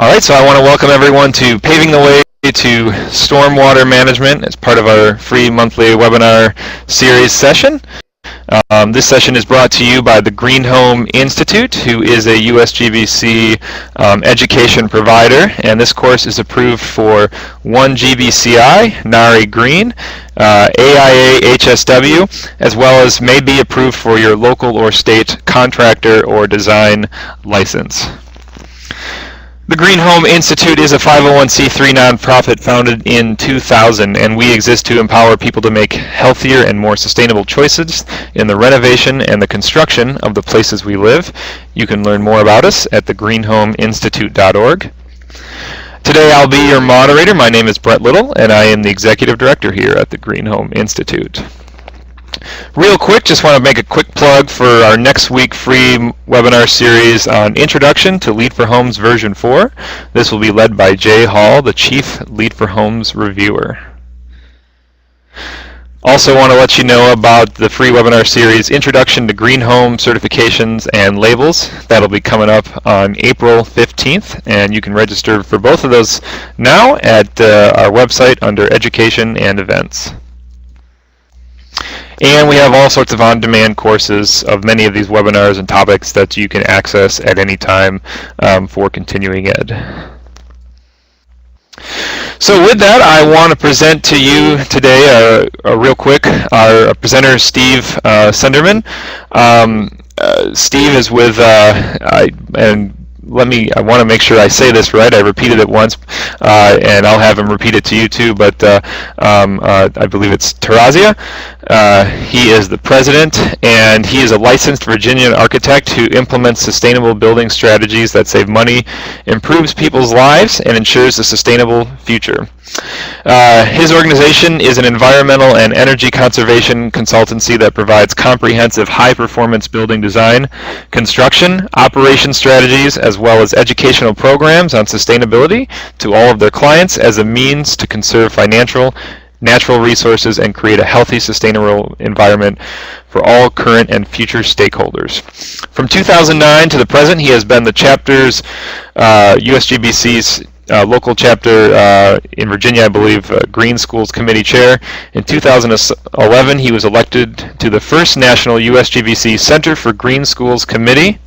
All right, so I want to welcome everyone to Paving the Way to Stormwater Management as part of our free monthly webinar series session. This session is brought to you by the Green Home Institute, who is a USGBC education provider, and this course is approved for 1 GBCI, NARI Green, AIA HSW, as well as may be approved for your local or state contractor or design license. The Green Home Institute is a 501c3 nonprofit founded in 2000, and we exist to empower people to make healthier and more sustainable choices in the renovation and the construction of the places we live. You can learn more about us at thegreenhomeinstitute.org. Today I'll be your moderator. My name is Brett Little, and I am the Executive Director here at the Green Home Institute. Real quick, just want to make a quick plug for our next week free webinar series on Introduction to Lead for Homes version 4. This will be led by Jay Hall, the Chief Lead for Homes Reviewer. Also want to let you know about the free webinar series Introduction to Green Home Certifications and Labels. That'll be coming up on April 15th, and you can register for both of those now at our website under Education and Events. And we have all sorts of on-demand courses of many of these webinars and topics that you can access at any time for continuing ed. So with that, I want to present to you today, real quick, our presenter, Steve Sunderman. Steve is with, I want to make sure I say this right. I repeated it once, and I'll have him repeat it to you too, but I believe it's Terazia. He is the president, and he is a licensed Virginian architect who implements sustainable building strategies that save money, improves people's lives, and ensures a sustainable future. His organization is an environmental and energy conservation consultancy that provides comprehensive high-performance building design, construction, operation strategies, as well as educational programs on sustainability to all of their clients as a means to conserve natural resources and create a healthy, sustainable environment for all current and future stakeholders. From 2009 to the present, he has been the chapter's, USGBC's local chapter in Virginia, I believe, Green Schools Committee Chair. In 2011, he was elected to the first national USGBC Center for Green Schools Committee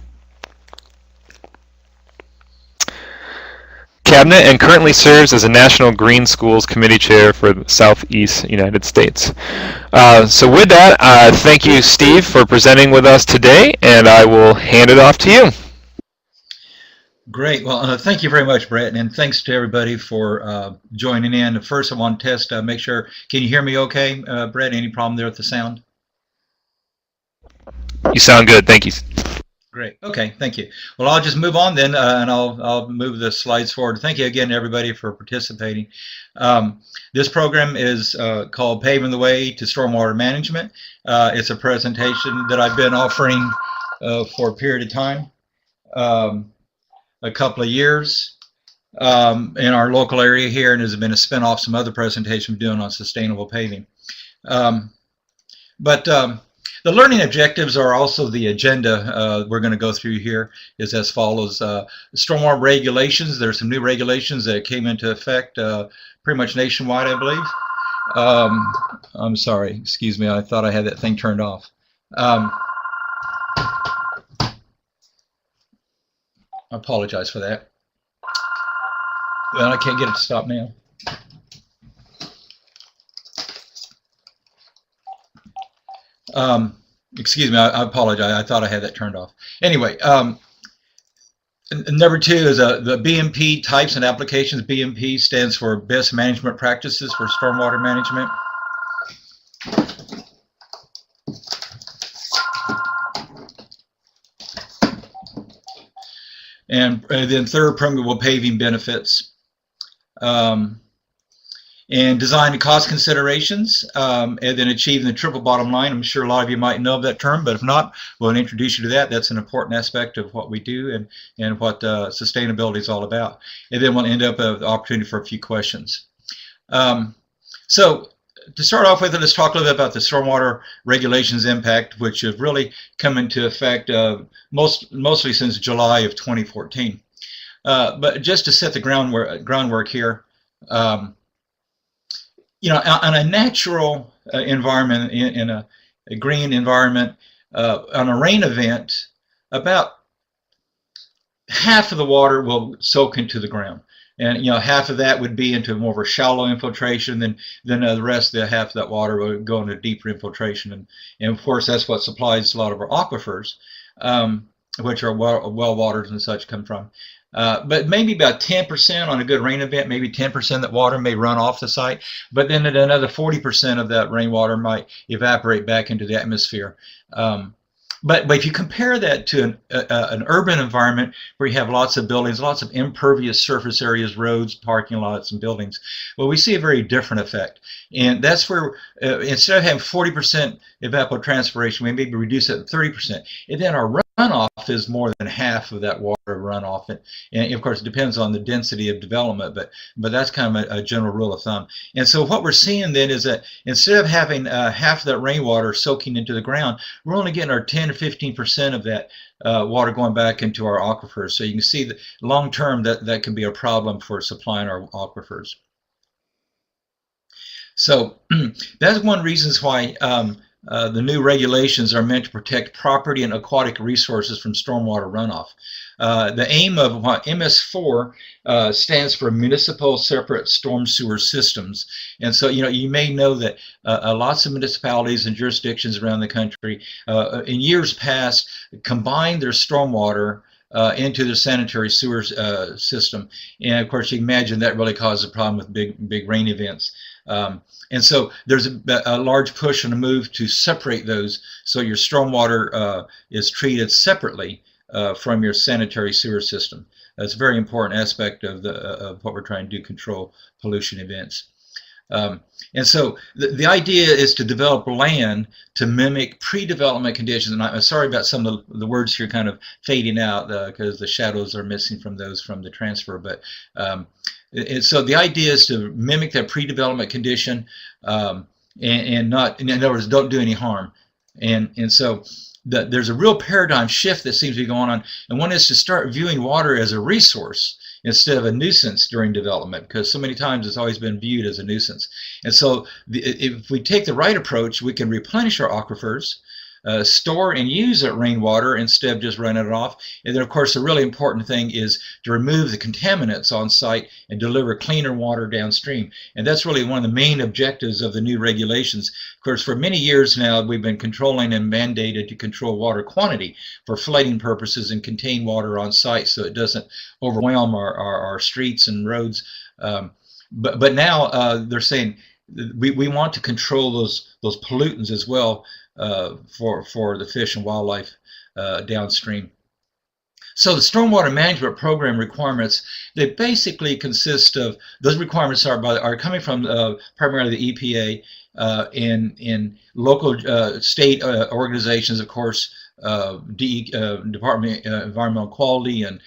Cabinet, and currently serves as a National Green Schools Committee Chair for the Southeast United States. So with that, thank you, Steve, for presenting with us today, and I will hand it off to you. Great. Well, thank you very much, Brett, and thanks to everybody for joining in. First, I want to test, make sure, can you hear me okay, Brett? Any problem there with the sound? You sound good. Thank you. Great. Okay. Thank you. Well, I'll just move on then, and I'll move the slides forward. Thank you again to everybody for participating. This program is called Paving the Way to Stormwater Management. It's a presentation that I've been offering for a period of time, a couple of years in our local area here, and has been a spin-off some other presentation we're doing on sustainable paving. The learning objectives are also the agenda we're going to go through here is as follows. Stormwater regulations. There's some new regulations that came into effect pretty much nationwide, I believe. I'm sorry, excuse me, I thought I had that thing turned off. I apologize for that. Well, I can't get it to stop now. Excuse me, I apologize. I thought I had that turned off. Anyway, number 2 is the BMP types and applications. BMP stands for Best Management Practices for Stormwater Management. And then 3rd, permeable paving benefits. And design and cost considerations, and then achieving the triple bottom line. I'm sure a lot of you might know that term, but if not, we'll introduce you to that. That's an important aspect of what we do and what sustainability is all about. And then we'll end up with the opportunity for a few questions. So to start off with, let's talk a little bit about the stormwater regulations impact, which have really come into effect mostly since July of 2014. But just to set the groundwork here, you know, on a natural environment, in a green environment, on a rain event, about half of the water will soak into the ground. And you know, half of that would be into more of a shallow infiltration, then the rest of the half of that water would go into deeper infiltration, and of course that's what supplies a lot of our aquifers, which are well waters and such come from. But maybe about 10% on a good rain event, maybe 10% of that water may run off the site, but then another 40% of that rainwater might evaporate back into the atmosphere. But if you compare that to an urban environment where you have lots of buildings, lots of impervious surface areas, roads, parking lots, and buildings, well, we see a very different effect. And that's where instead of having 40% evapotranspiration, we maybe reduce it to 30%. And then our runoff is more than half of that water runoff. And of course, it depends on the density of development, but that's kind of a general rule of thumb. And so what we're seeing then is that instead of having half of that rainwater soaking into the ground, we're only getting our 10 or 15% of that water going back into our aquifers. So you can see that long term that can be a problem for supplying our aquifers. So that's one reason why the new regulations are meant to protect property and aquatic resources from stormwater runoff. The aim of MS4 stands for Municipal Separate Storm Sewer Systems. And so, you know, you may know that lots of municipalities and jurisdictions around the country in years past combined their stormwater into the sanitary sewer system. And of course, you can imagine that really caused a problem with big rain events. And so there's a large push and a move to separate those so your stormwater is treated separately from your sanitary sewer system. That's a very important aspect of what we're trying to do, control pollution events. And so the idea is to develop land to mimic pre-development conditions. And I'm sorry about some of the words here kind of fading out because the shadows are missing from those from the transfer. But so the idea is to mimic that pre-development condition and not, in other words, don't do any harm. And so there's a real paradigm shift that seems to be going on. And one is to start viewing water as a resource instead of a nuisance during development, because so many times it's always been viewed as a nuisance. And so if we take the right approach, we can replenish our aquifers, store and use that rainwater instead of just running it off. And then, of course, the really important thing is to remove the contaminants on site and deliver cleaner water downstream. And that's really one of the main objectives of the new regulations. Of course, for many years now, we've been controlling and mandated to control water quantity for flooding purposes and contain water on site so it doesn't overwhelm our streets and roads. But now they're saying we want to control those pollutants as well for the fish and wildlife downstream. So the stormwater management program requirements, they basically consist of, those requirements are coming from primarily the EPA and local state organizations, of course, Department of Environmental Quality and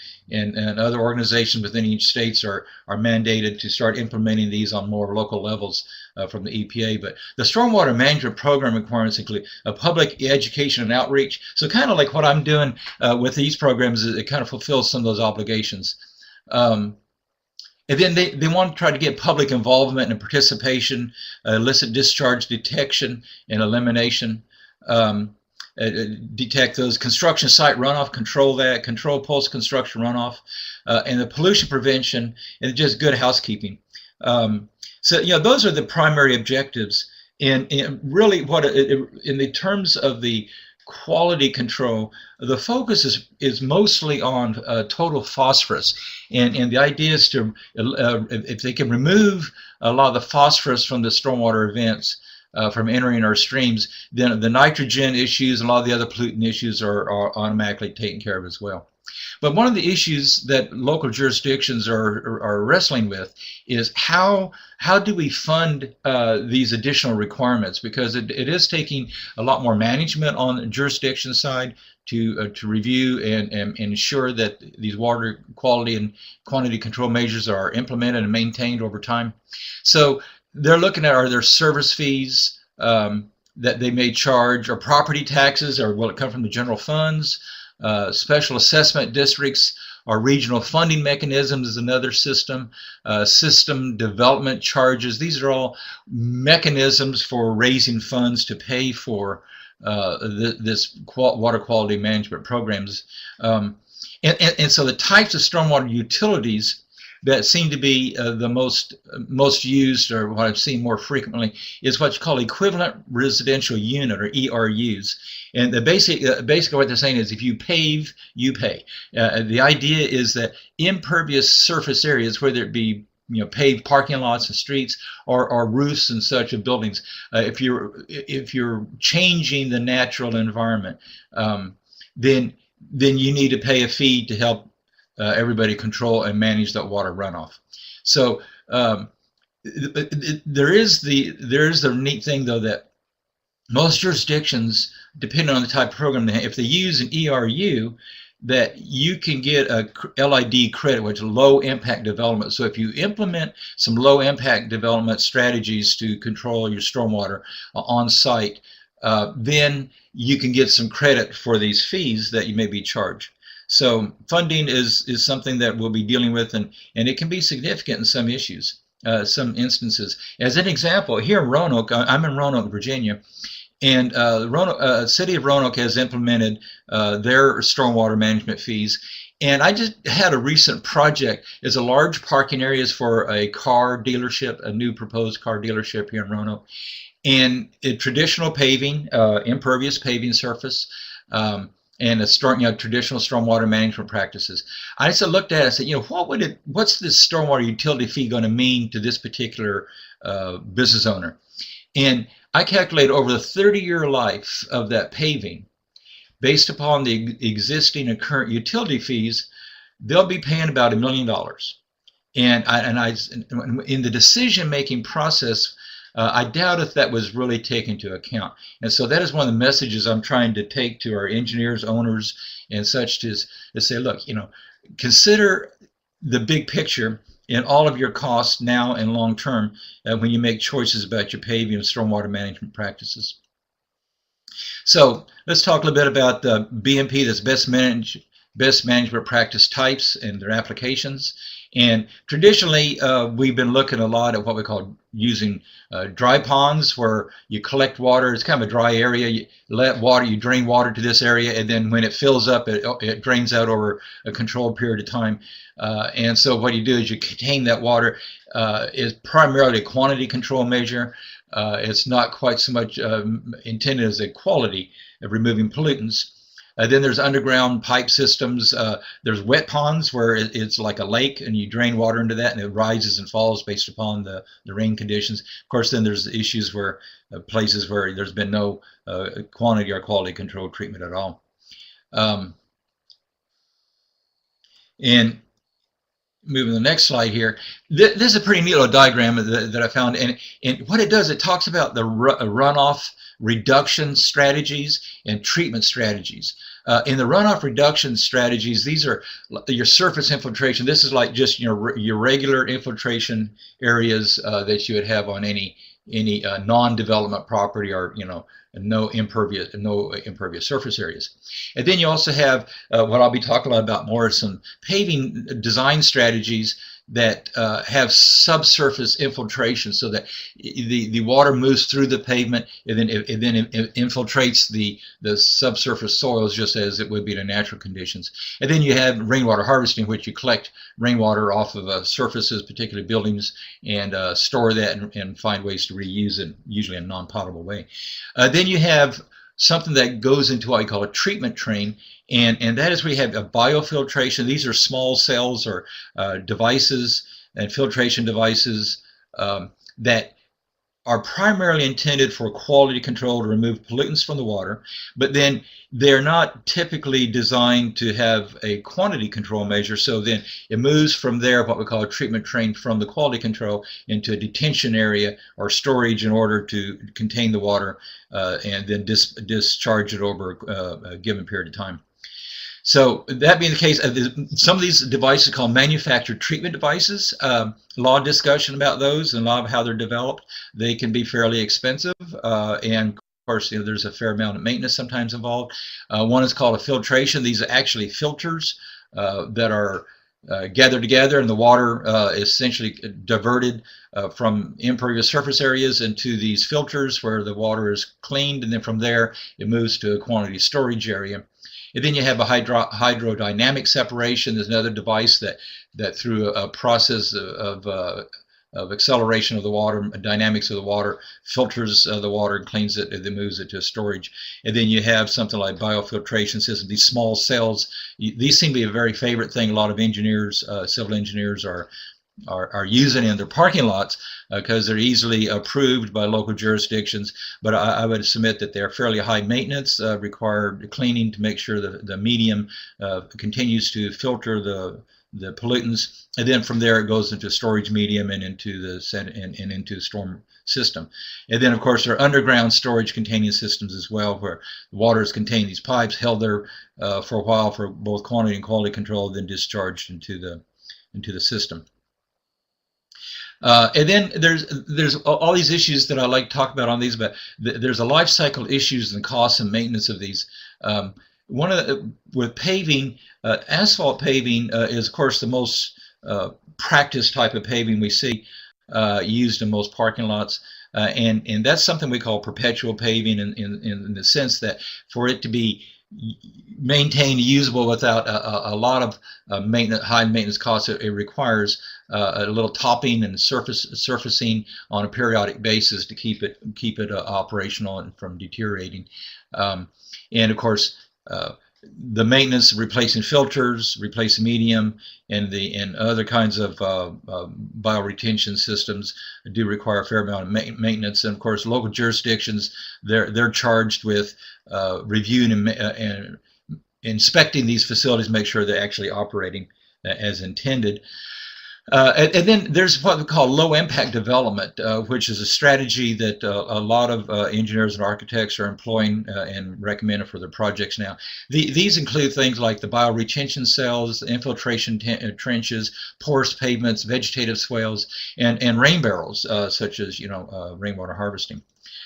other organizations within each states are mandated to start implementing these on more local levels from the EPA. But the stormwater management program requirements include public education and outreach. So kind of like what I'm doing with these programs, it kind of fulfills some of those obligations. And then they want to try to get public involvement and participation, illicit discharge detection and elimination. Detect those construction site runoff, control that, control post-construction runoff, and the pollution prevention, and just good housekeeping. So, you know, those are the primary objectives. And really, in the terms of the quality control, the focus is mostly on total phosphorus. And the idea is to, if they can remove a lot of the phosphorus from the stormwater events, from entering our streams, then the nitrogen issues and a lot of the other pollutant issues are automatically taken care of as well. But one of the issues that local jurisdictions are wrestling with is how do we fund these additional requirements, because it is taking a lot more management on the jurisdiction side to review and ensure that these water quality and quantity control measures are implemented and maintained over time. So they're looking at, are there service fees that they may charge, or property taxes, or will it come from the general funds, special assessment districts, Our regional funding mechanism is another system. System development charges. These are all mechanisms for raising funds to pay for this water quality management programs. And so the types of stormwater utilities that seem to be the most used, or what I've seen more frequently, is what's called equivalent residential unit, or ERUs. And basically what they're saying is, if you pave, you pay. The idea is that impervious surface areas, whether it be paved parking lots and streets, or roofs and such of buildings, if you're changing the natural environment, then you need to pay a fee to help everybody control and manage that water runoff. So there is the neat thing, though, that most jurisdictions, depending on the type of program they have, if they use an ERU, that you can get a LID credit, which is low impact development. So if you implement some low impact development strategies to control your stormwater on site, then you can get some credit for these fees that you may be charged. So funding is something that we'll be dealing with, and it can be significant in some issues, some instances. As an example, here in Roanoke, I'm in Roanoke, Virginia, and the city of Roanoke has implemented their stormwater management fees. And I just had a recent project. It's a large parking areas for a car dealership, a new proposed car dealership here in Roanoke. And traditional paving, impervious paving surface, and traditional stormwater management practices. I just looked at it and said, what's this stormwater utility fee going to mean to this particular business owner? And I calculated over the 30-year life of that paving, based upon the existing and current utility fees, they'll be paying about $1 million. And in the decision-making process, I doubt if that was really taken into account. And so that is one of the messages I'm trying to take to our engineers, owners, and such, to say, look, consider the big picture in all of your costs now and long term when you make choices about your paving and stormwater management practices. So let's talk a little bit about the BMP, that's best management practice types and their applications. And traditionally, we've been looking a lot at what we call using dry ponds, where you collect water. It's kind of a dry area. You drain water to this area, and then when it fills up, it drains out over a controlled period of time. And so what you do is you contain that water. Is primarily a quantity control measure. It's not quite so much intended as a quality of removing pollutants. Then there's underground pipe systems. There's wet ponds, where it's like a lake, and you drain water into that, and it rises and falls based upon the rain conditions. Of course, then there's issues where places where there's been no quantity or quality control treatment at all. And moving to the next slide here, this is a pretty neat little diagram that I found, and what it does, it talks about the runoff reduction strategies and treatment strategies. In the runoff reduction strategies, these are your surface infiltration. This is like just your regular infiltration areas that you would have on any non-development property, or no impervious surface areas. And then you also have what I'll be talking about more, is some paving design strategies that have subsurface infiltration, so that the water moves through the pavement, and then it infiltrates the subsurface soils, just as it would be in natural conditions. And then you have rainwater harvesting, which you collect rainwater off of surfaces, particularly buildings, and store that and find ways to reuse it, usually in a non-potable way. Then you have something that goes into what we call a treatment train, and that is where you have a biofiltration. These are small cells or devices and filtration devices that are primarily intended for quality control, to remove pollutants from the water, but then they're not typically designed to have a quantity control measure. So then it moves from there, what we call a treatment train, from the quality control into a detention area or storage in order to contain the water and then discharge it over a given period of time. So that being the case, some of these devices are called manufactured treatment devices. A lot of discussion about those and a lot of how they're developed. They can be fairly expensive, and of course, there's a fair amount of maintenance sometimes involved. One is called a filtration. These are actually filters that are gathered together, and the water is essentially diverted from impervious surface areas into these filters where the water is cleaned, and then from there it moves to a quantity storage area. And then you have a hydrodynamic separation. There's another device that through a process of acceleration of the water, dynamics of the water, filters the water and cleans it, and then moves it to storage. And then you have something like biofiltration systems, these small cells. These seem to be a very favorite thing. A lot of engineers, civil engineers are using in their parking lots because they're easily approved by local jurisdictions. But I would submit that they're fairly high maintenance, require cleaning to make sure the medium continues to filter the pollutants, and then from there it goes into storage medium and into the storm system. And then of course there are underground storage containing systems as well, where the water is contained in these pipes, held there for a while for both quantity and quality control, then discharged into the system. And then there's all these issues that I like to talk about on these, but there's a life cycle issues and costs and maintenance of these. With paving, asphalt paving is of course the most practiced type of paving we see used in most parking lots, and that's something we call perpetual paving in the sense that for it to be maintained usable without a lot of high maintenance costs, it requires a little topping and surfacing on a periodic basis to keep it operational and from deteriorating. And of course, the maintenance, replacing filters, replacing medium, and other kinds of bioretention systems do require a fair amount of maintenance. And of course, local jurisdictions, they're charged with reviewing and inspecting these facilities, make sure they're actually operating as intended. And then there's what we call low impact development, which is a strategy that a lot of engineers and architects are employing and recommending for their projects now. These include things like the bioretention cells, infiltration trenches, porous pavements, vegetative swales, and rain barrels, such as rainwater harvesting.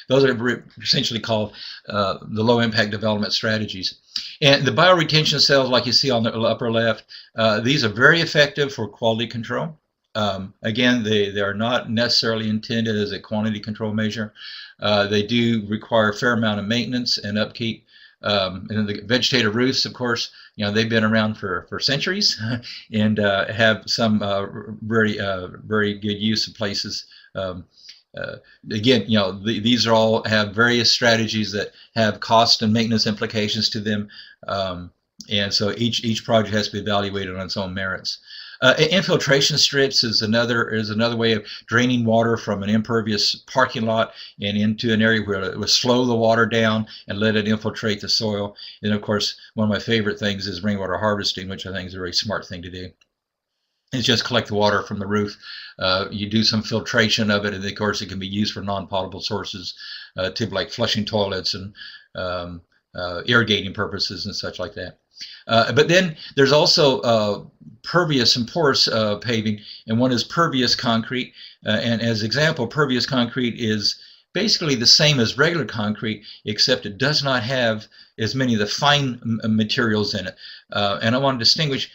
Those are essentially called the low impact development strategies. And the bioretention cells, like you see on the upper left, these are very effective for quality control. Again, they are not necessarily intended as a quantity control measure. They do require a fair amount of maintenance and upkeep. And then the vegetative roofs, of course, they've been around for centuries and have some very good use in places. Again, these are all have various strategies that have cost and maintenance implications to them, and so each project has to be evaluated on its own merits. Infiltration strips is another way of draining water from an impervious parking lot and into an area where it will slow the water down and let it infiltrate the soil. And of course, one of my favorite things is rainwater harvesting, which I think is a very smart thing to do. It's just collect the water from the roof. You do some filtration of it, and of course it can be used for non-potable sources, like flushing toilets and irrigating purposes and such like that. But then there's also pervious and porous paving, and one is pervious concrete. And as example, pervious concrete is basically the same as regular concrete, except it does not have as many of the fine materials in it. And I want to distinguish,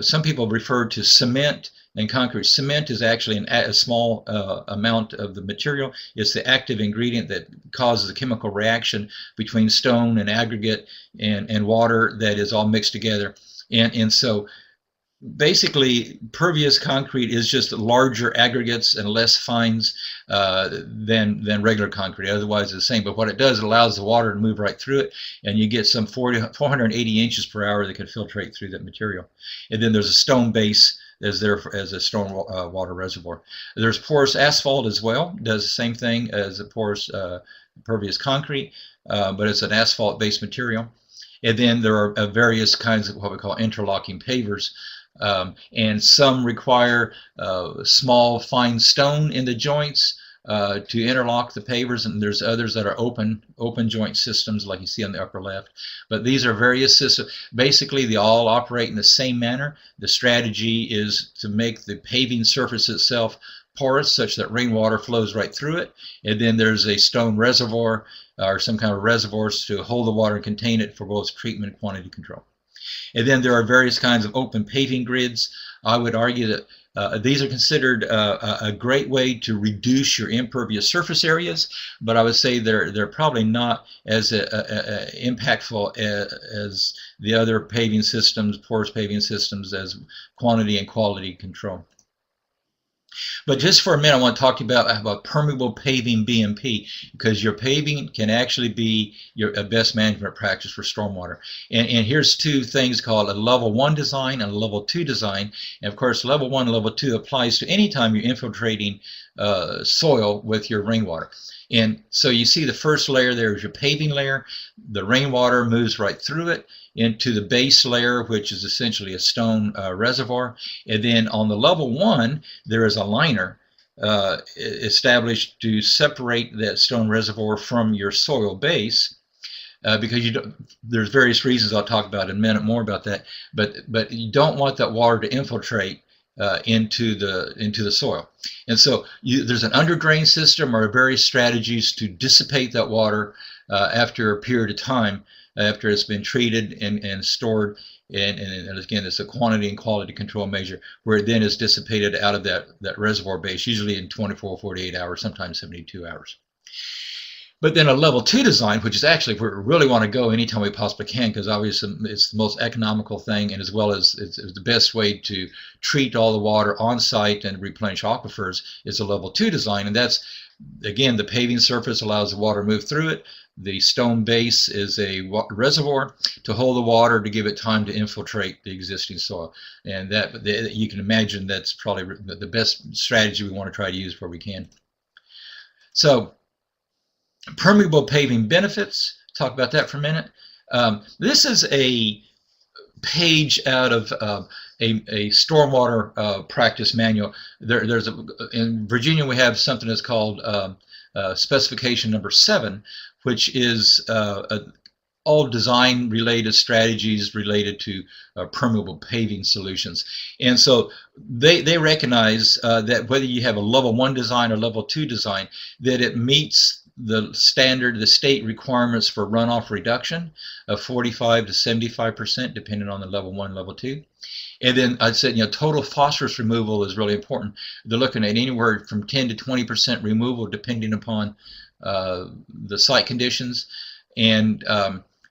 some people refer to cement and concrete. Cement is actually a small amount of the material. It's the active ingredient that causes a chemical reaction between stone and aggregate and water that is all mixed together. And so basically pervious concrete is just larger aggregates and less fines than regular concrete. Otherwise it's the same, but what it does, it allows the water to move right through it, and you get some 480 inches per hour that can filtrate through that material. And then there's a stone base as a storm water reservoir. There's porous asphalt as well, does the same thing as a porous pervious concrete, but it's an asphalt based material. And then there are various kinds of what we call interlocking pavers, and some require small fine stone in the joints to interlock the pavers, and there's others that are open joint systems like you see on the upper left. But these are various systems. Basically they all operate in the same manner. The strategy is to make the paving surface itself porous such that rainwater flows right through it, and then there's a stone reservoir or some kind of reservoirs to hold the water and contain it for both treatment and quantity control. And then there are various kinds of open paving grids. I would argue that these are considered a great way to reduce your impervious surface areas, but I would say they're probably not as impactful as the other paving systems, porous paving systems, as quantity and quality control. But just for a minute, I want to talk to you about permeable paving BMP, because your paving can actually be your best management practice for stormwater. And here's two things called a level 1 design and a level 2 design. And of course, level 1 and level 2 applies to any time you're infiltrating soil with your rainwater. And so you see the first layer there is your paving layer. The rainwater moves right through it into the base layer, which is essentially a stone reservoir. And then on the level 1, there is a liner established to separate that stone reservoir from your soil base. Because there's various reasons I'll talk about in a minute more about that, but you don't want that water to infiltrate into the soil. And so there's an underdrain system or various strategies to dissipate that water after a period of time, after it's been treated and stored. And again, it's a quantity and quality control measure where it then is dissipated out of that reservoir base, usually in 24, 48 hours, sometimes 72 hours. But then a level 2 design, which is actually where we really want to go anytime we possibly can, because obviously it's the most economical thing, and as well as it's the best way to treat all the water on site and replenish aquifers, is a level 2 design. And that's, again, the paving surface allows the water to move through it. The stone base is a reservoir to hold the water to give it time to infiltrate the existing soil. And you can imagine that's probably the best strategy we want to try to use where we can. So, permeable paving benefits, talk about that for a minute. This is a page out of a stormwater practice manual. In Virginia we have something that's called specification number 7, which is all design related strategies related to permeable paving solutions. And so they recognize that whether you have a level 1 design or level 2 design, that it meets the state requirements for runoff reduction of 45 to 75%, depending on the level 1, level 2. And then I said, total phosphorus removal is really important. They're looking at anywhere from 10 to 20% removal, depending upon the site conditions. And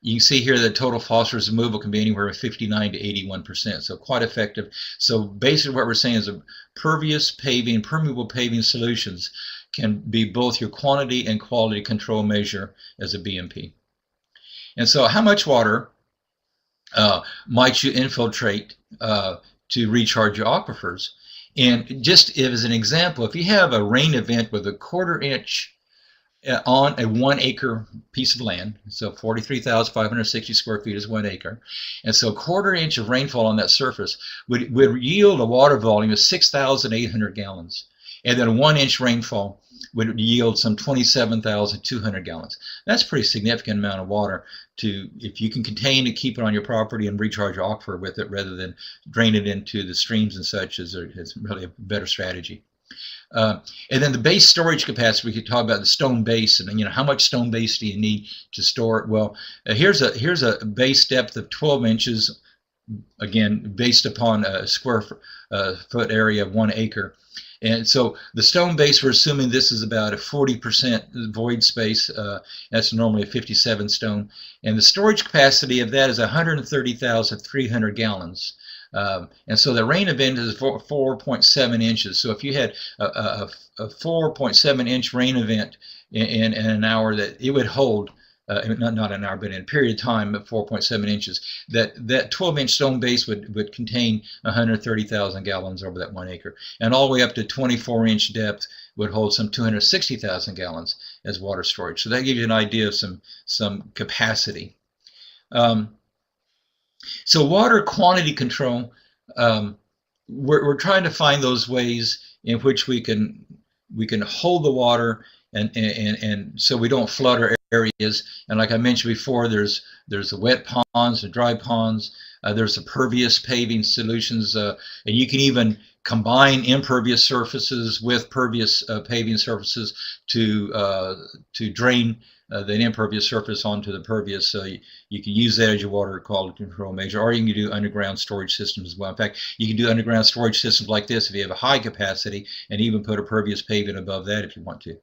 you can see here that total phosphorus removal can be anywhere from 59 to 81%, so quite effective. So basically what we're saying is pervious paving, permeable paving solutions can be both your quantity and quality control measure as a BMP. And so how much water might you infiltrate to recharge your aquifers? And just as an example, if you have a rain event with a 1/4 inch on a 1 acre piece of land, so 43,560 square feet is 1 acre, and so 1/4 inch of rainfall on that surface would yield a water volume of 6,800 gallons. And then a 1 inch rainfall would yield some 27,200 gallons. That's a pretty significant amount of water if you can contain it, keep it on your property and recharge your aquifer with it rather than drain it into the streams and such is really a better strategy. And then the base storage capacity, we could talk about the stone base and how much stone base do you need to store it. Well, here's a base depth of 12 inches, again based upon a square foot area of 1 acre. And so the stone base, we're assuming this is about a 40% void space. That's normally a 57 stone. And the storage capacity of that is 130,300 gallons. And so the rain event is 4.7 inches. So if you had a 4.7 inch rain event in an hour, that it would hold, not an hour, but in a period of time at 4.7 inches, that 12 inch stone base would contain 130,000 gallons over that 1 acre. And all the way up to 24 inch depth would hold some 260,000 gallons as water storage. So that gives you an idea of some capacity. So water quantity control, we're trying to find those ways in which we can hold the water and so we don't flood our areas. And like I mentioned before, there's the wet ponds, the dry ponds, there's the pervious paving solutions, and you can even combine impervious surfaces with pervious paving surfaces to drain the impervious surface onto the pervious, so you can use that as your water quality control measure, or you can do underground storage systems as well. In fact, you can do underground storage systems like this if you have a high capacity, and even put a pervious pavement above that if you want to.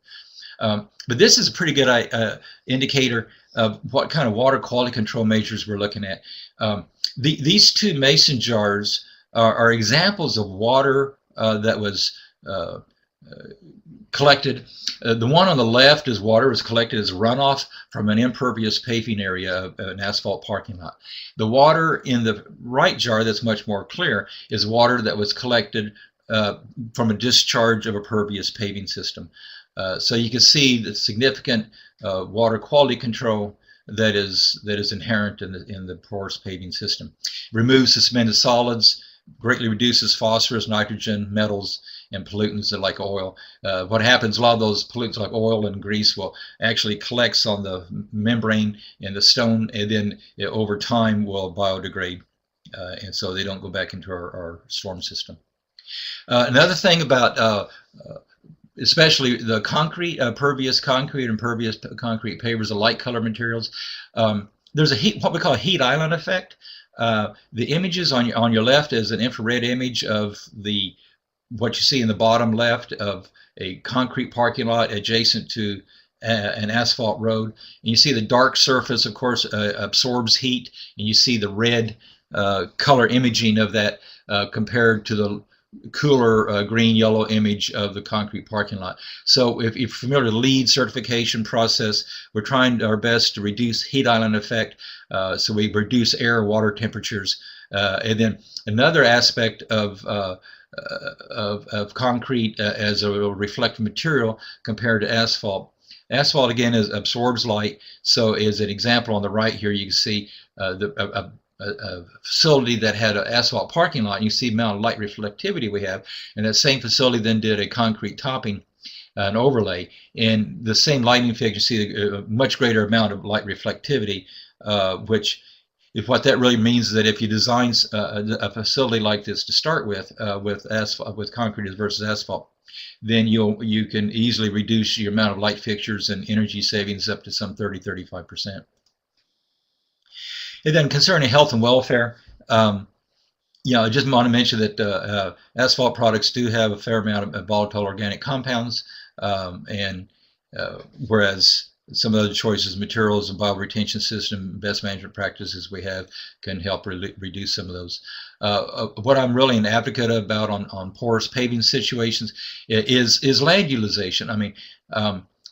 But this is a pretty good indicator of what kind of water quality control measures we're looking at. These two mason jars are examples of water that was collected. The one on the left is water was collected as runoff from an impervious paving area, an asphalt parking lot. The water in the right jar that's much more clear is water that was collected from a discharge of a pervious paving system. So you can see the significant water quality control that is inherent in the porous paving system. Removes suspended solids, greatly reduces phosphorus, nitrogen, metals, and pollutants like oil. What happens, a lot of those pollutants like oil and grease will actually collects on the membrane and the stone, and then over time will biodegrade, and so they don't go back into our storm system. Another thing about especially the concrete, pervious concrete and pervious concrete pavers, the light color materials, there's what we call a heat island effect. The images on your left is an infrared image of what you see in the bottom left of a concrete parking lot adjacent to an asphalt road. And you see the dark surface, of course, absorbs heat, and you see the red color imaging of that compared to the cooler green yellow image of the concrete parking lot. So if you're familiar with the LEED certification process, we're trying our best to reduce heat island effect, so we reduce air water temperatures. And then another aspect of concrete as a reflective material compared to asphalt. Asphalt again absorbs light, so as an example on the right here you can see a facility that had an asphalt parking lot, and you see the amount of light reflectivity we have, and that same facility then did a concrete topping, an overlay, and the same lighting effect, you see a much greater amount of light reflectivity, which if what that really means is that if you design a facility like this to start with asphalt, with concrete versus asphalt, then you can easily reduce your amount of light fixtures and energy savings up to some 30–35%. And then concerning health and welfare, I just want to mention that asphalt products do have a fair amount of volatile organic compounds, and whereas some of the choices, materials, and bioretention system, best management practices we have can help reduce some of those. What I'm really an advocate about on porous paving situations is land utilization. I mean,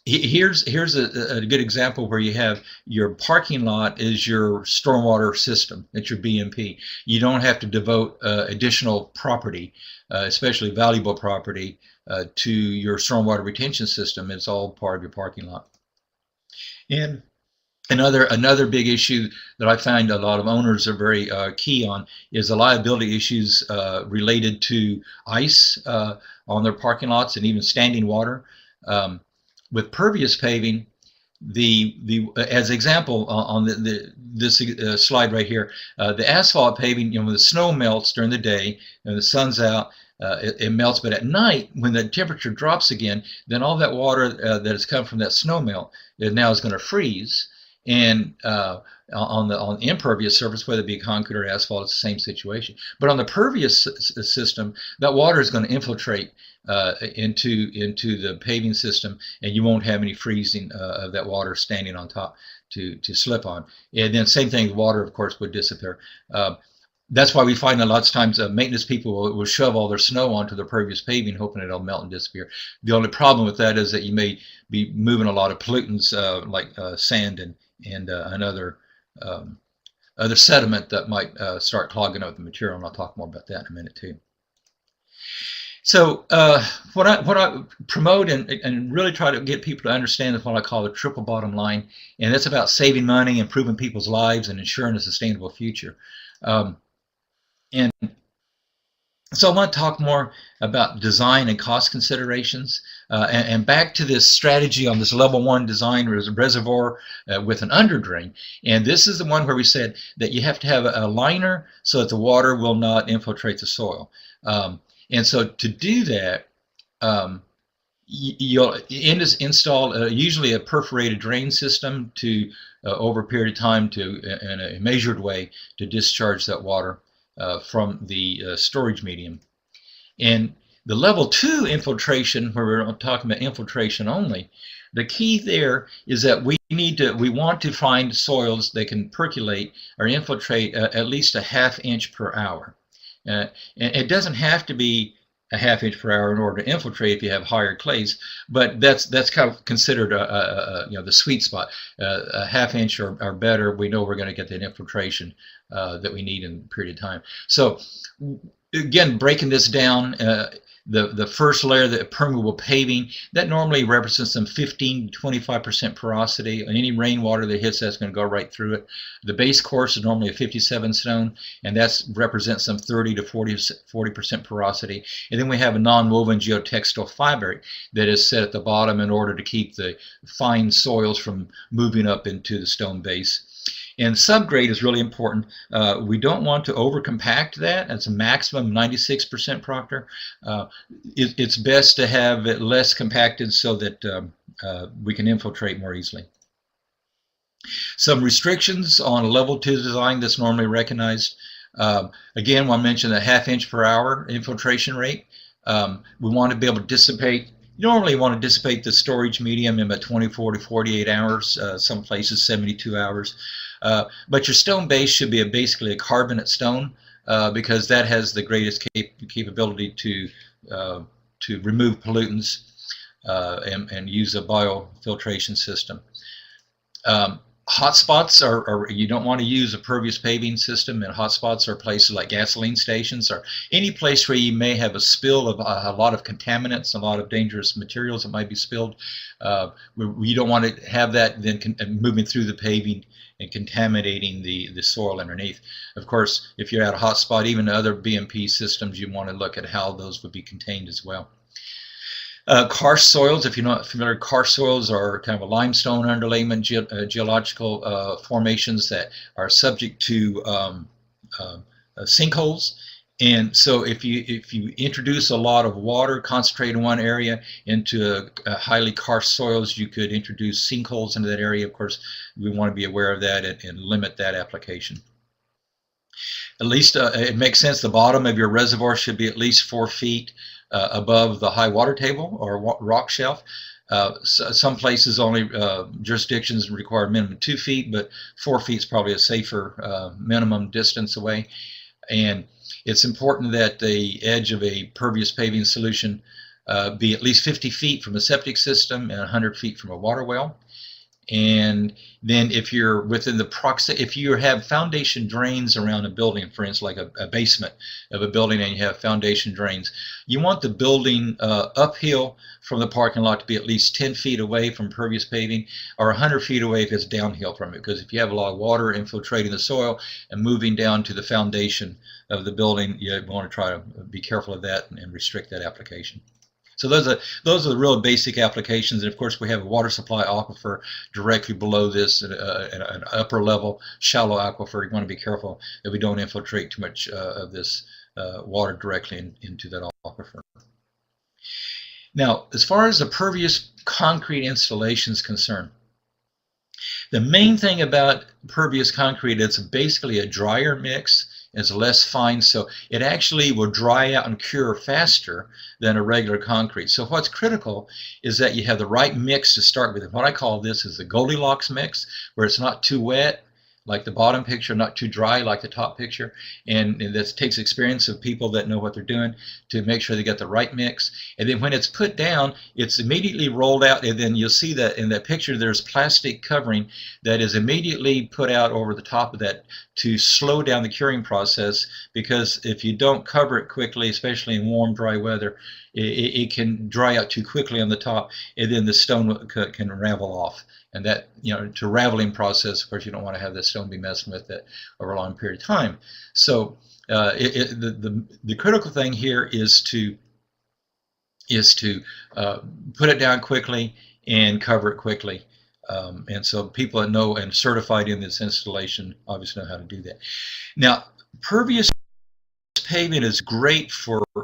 here's a good example where you have your parking lot is your stormwater system. It's your BMP. You don't have to devote additional property, especially valuable property, to your stormwater retention system. It's all part of your parking lot. And another big issue that I find a lot of owners are very key on is the liability issues related to ice on their parking lots and even standing water. With pervious paving, as example on this slide right here, the asphalt paving, when the snow melts during the day and the sun's out, it melts, but at night when the temperature drops again, then all that water that has come from that snow melt now is going to freeze, and on the impervious surface, whether it be concrete or asphalt, it's the same situation. But on the pervious system, that water is going to infiltrate into the paving system, and you won't have any freezing of that water standing on top to slip on. And then same thing, the water, of course, would disappear. That's why we find that lots of times maintenance people will shove all their snow onto the pervious paving, hoping it'll melt and disappear. The only problem with that is that you may be moving a lot of pollutants like sand and other sediment that might start clogging up the material, and I'll talk more about that in a minute too. So what I promote and really try to get people to understand is what I call the triple bottom line, and that's about saving money, improving people's lives, and ensuring a sustainable future. And so I want to talk more about design and cost considerations, and back to this strategy on this level 1 design reservoir with an underdrain. And this is the one where we said that you have to have a liner so that the water will not infiltrate the soil. And so to do that, you'll install usually a perforated drain system to over a period of time to in a measured way to discharge that water from the storage medium. And the level 2 infiltration, where we're talking about infiltration only, the key there is that we want to find soils that can percolate or infiltrate at least a ½ inch per hour. And it doesn't have to be a ½ inch per hour in order to infiltrate if you have higher clays, but that's kind of considered the sweet spot. A ½ inch or better, we know we're going to get that infiltration that we need in a period of time. So again, breaking this down, the first layer, the permeable paving, that normally represents some 15 to 25% porosity. Any rainwater that hits that's going to go right through it. The base course is normally a 57 stone, and that represents some 30 to 40% porosity. And then we have a non-woven geotextile fiber that is set at the bottom in order to keep the fine soils from moving up into the stone base. And subgrade is really important. We don't want to overcompact that. It's a maximum 96% Proctor. It's best to have it less compacted so that we can infiltrate more easily. Some restrictions on a level 2 design that's normally recognized. Again, I want to mention the ½ inch per hour infiltration rate. We want to be able to dissipate. You normally want to dissipate the storage medium in about 24 to 48 hours, some places 72 hours. But your stone base should be basically a carbonate stone because that has the greatest capability to remove pollutants and use a biofiltration system. Hotspots are you don't want to use a pervious paving system, and hotspots are places like gasoline stations or any place where you may have a spill of a lot of contaminants, a lot of dangerous materials that might be spilled. You don't want to have that then moving through the paving and contaminating the soil underneath. Of course, if you're at a hotspot, even other BMP systems, you want to look at how those would be contained as well. Karst soils, if you're not familiar, karst soils are kind of a limestone underlayment geological formations that are subject to sinkholes. And so if you introduce a lot of water concentrated in one area into highly karst soils, you could introduce sinkholes into that area. Of course, we want to be aware of that and limit that application. At least it makes sense the bottom of your reservoir should be at least 4 feet above the high water table or rock shelf. Some places only jurisdictions require minimum 2 feet, but 4 feet is probably a safer minimum distance away. And it's important that the edge of a pervious paving solution be at least 50 feet from a septic system and 100 feet from a water well. And then if you're within the proximity, if you have foundation drains around a building, for instance, like a basement of a building and you have foundation drains, you want the building uphill from the parking lot to be at least 10 feet away from pervious paving or 100 feet away if it's downhill from it. Because if you have a lot of water infiltrating the soil and moving down to the foundation of the building, you want to try to be careful of that and restrict that application. So those are the real basic applications, and of course we have a water supply aquifer directly below this at an upper level shallow aquifer. You want to be careful that we don't infiltrate too much of this water directly into that aquifer. Now, as far as the pervious concrete installation is concerned, the main thing about pervious concrete, it's basically a drier mix. It's less fine, so it actually will dry out and cure faster than a regular concrete. So what's critical is that you have the right mix to start with. And what I call this is the Goldilocks mix, where it's not too wet like the bottom picture, not too dry like the top picture, and that takes experience of people that know what they're doing to make sure they get the right mix. And then when it's put down, it's immediately rolled out, and then you'll see that in that picture there's plastic covering that is immediately put out over the top of that to slow down the curing process, because if you don't cover it quickly, especially in warm, dry weather, it can dry out too quickly on the top, and then the stone can ravel off. And that, to raveling process, of course, you don't want to have the stone be messing with it over a long period of time. So the critical thing here is to put it down quickly and cover it quickly. And so people that know and certified in this installation obviously know how to do that. Now, pervious paving is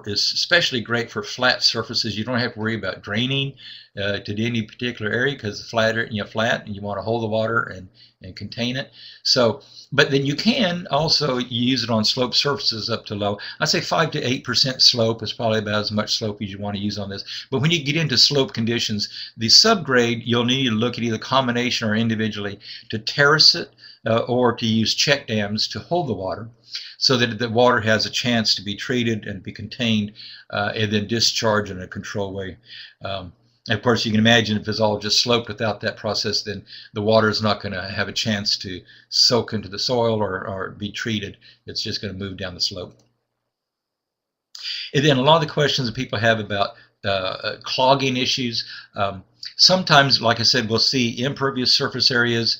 especially great for flat surfaces. You don't have to worry about draining to any particular area because it's flat, and you want to hold the water and contain it. So, but then you can also use it on sloped surfaces up to low. I'd say 5 to 8% slope is probably about as much slope as you want to use on this. But when you get into slope conditions, the subgrade, you'll need to look at either combination or individually to terrace it or to use check dams to hold the water, so that the water has a chance to be treated and be contained and then discharged in a controlled way. Of course, you can imagine if it's all just sloped without that process, then the water is not going to have a chance to soak into the soil or be treated. It's just going to move down the slope. And then a lot of the questions that people have about clogging issues, sometimes, like I said, we'll see impervious surface areas